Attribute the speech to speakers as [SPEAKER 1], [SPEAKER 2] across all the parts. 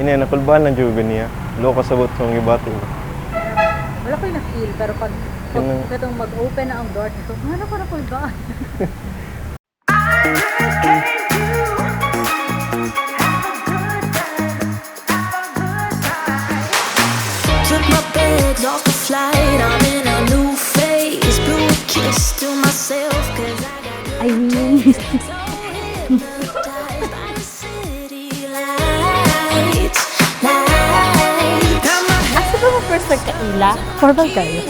[SPEAKER 1] Ina, nakulbahan lang juga niya. Loko sabot sa mga ibato.
[SPEAKER 2] Wala ko yung na-feel, pero pag itong mag-open na ang door, ito, ano ko nakulbahan?
[SPEAKER 3] Took my bags off the flight, I'm in a new phase. Blew a kiss to myself, cause I got
[SPEAKER 2] I mean,
[SPEAKER 3] hypnotized by the city lights. Lights.
[SPEAKER 2] asa ba mo first nagkaila? Formal kayo.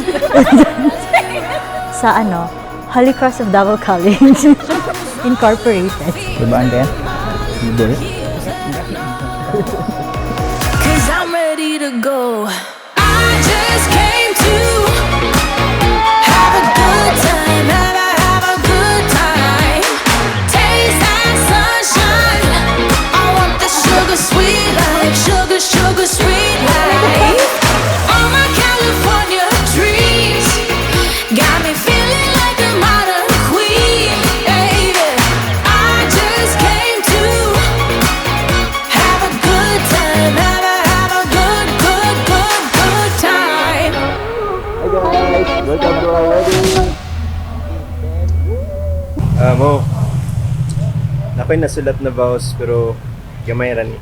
[SPEAKER 2] Sa ano, Holy Cross of Davao College Incorporated.
[SPEAKER 4] Kulbaan ka yan? Libre?
[SPEAKER 3] Cause I'm ready to go. I just came to have a good time, have a good time. Taste that sunshine. I want the sugar sweet life, sugar sweet life. All my California dreams got me feeling like a modern queen, baby. I just came to have a good time, have a good time.
[SPEAKER 1] Hi guys! Welcome to our wedding! Mo, ako'y nasulat na vows pero gamay ra ni.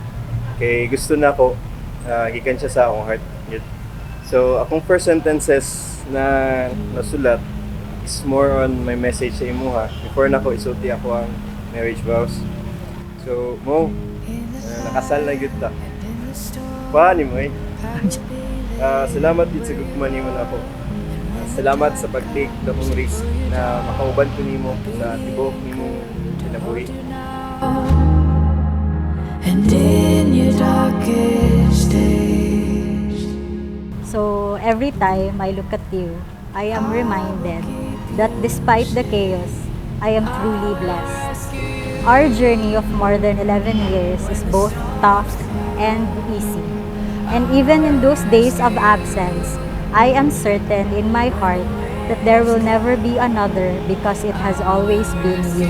[SPEAKER 1] Kay gusto na ako, gikan siya sa akong heart. Yun. So, akong first sentences na nasulat is more on my message sa imuha. Before na ko isulti ako ang marriage vows. So, Mo, nakasal na gyud ta. Paano mo eh? Salamat din sa gugman nimo na ako. Salamat sa pag-take na kong risk na makauban ko nimo sa tibok nimo kinabuhi.
[SPEAKER 3] And in your darkest days.
[SPEAKER 2] So, every time I look at you, I am reminded that despite the chaos, I am truly blessed. Our journey of more than 11 years is both tough and easy. And even in those days of absence, I am certain in my heart that there will never be another because it has always been you.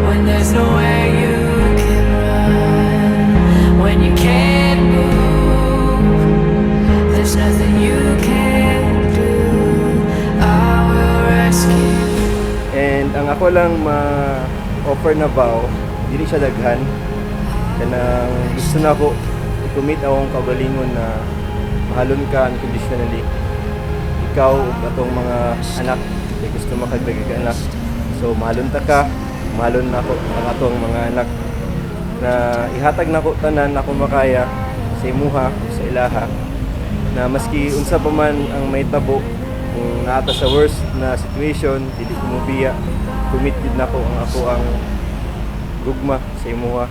[SPEAKER 3] When there's nowhere you can run, when you can't move, there's nothing you can do. I will rescue.
[SPEAKER 1] And ang ako lang ma-offer na vow, dili siya daghan. Kanang gusto na ako i-commit akong kaugalingon na mahalon ka unconditionally. Ikaw ug atong mga anak, kay gusto makagdagig ka anak. So mahalon ta ka, mahalon na ako ang atong mga anak na ihatag na ko tanan ako makaya sa imuha, sa ilaha na maski unsa pa man ang may tabo kung naata sa worst na situation, dili ko mobiya, commit gid na ko ang gugma sa imuha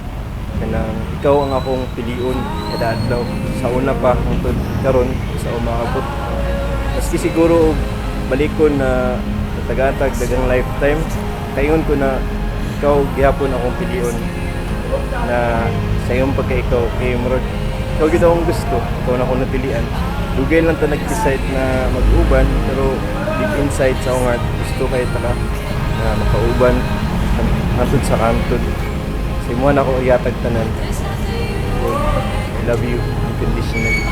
[SPEAKER 1] kanang ikaw ang akong piliun kada adlaw sa una pa hangtod karon sa umaabot. Maski siguro balikon na tagatag dagang lifetime, kayon ko na ikaw gihapon akong piliun na sa iyong pagka-ikaw kay murag ikaw gid akong gusto, ikaw na akong napilian. Dugay lang ta nag-decide na mag-uban pero deep inside sa akong heart gusto kay ta na makauban hantod sa kantod. Sa imo na ako iyatag tanan. So, I love you unconditionally.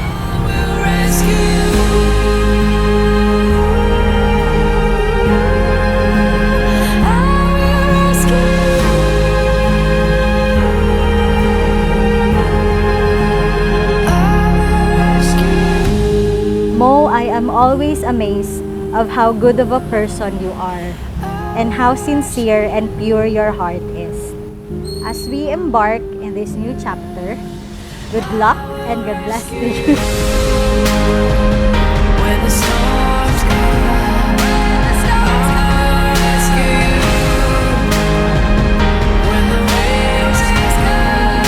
[SPEAKER 2] Mo, I am always amazed of how good of a person you are and how sincere and pure your heart is. As we embark in this new chapter, good luck and God bless you.
[SPEAKER 3] When the storms come, I'll rescue you. When the waves come,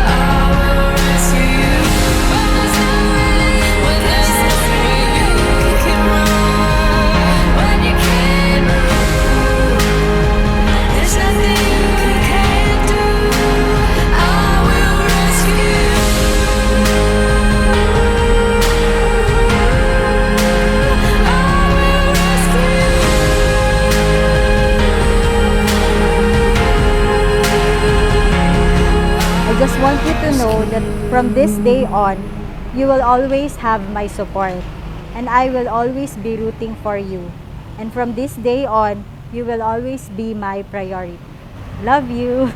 [SPEAKER 3] I will rescue you. When there's nowhere you can run, when you can't move, there's nothing you can't do. I will rescue you.
[SPEAKER 2] just want you to know that from this day on, you will always have my support. And I will always be rooting for you. And from this day on, you will always be my priority. Love you.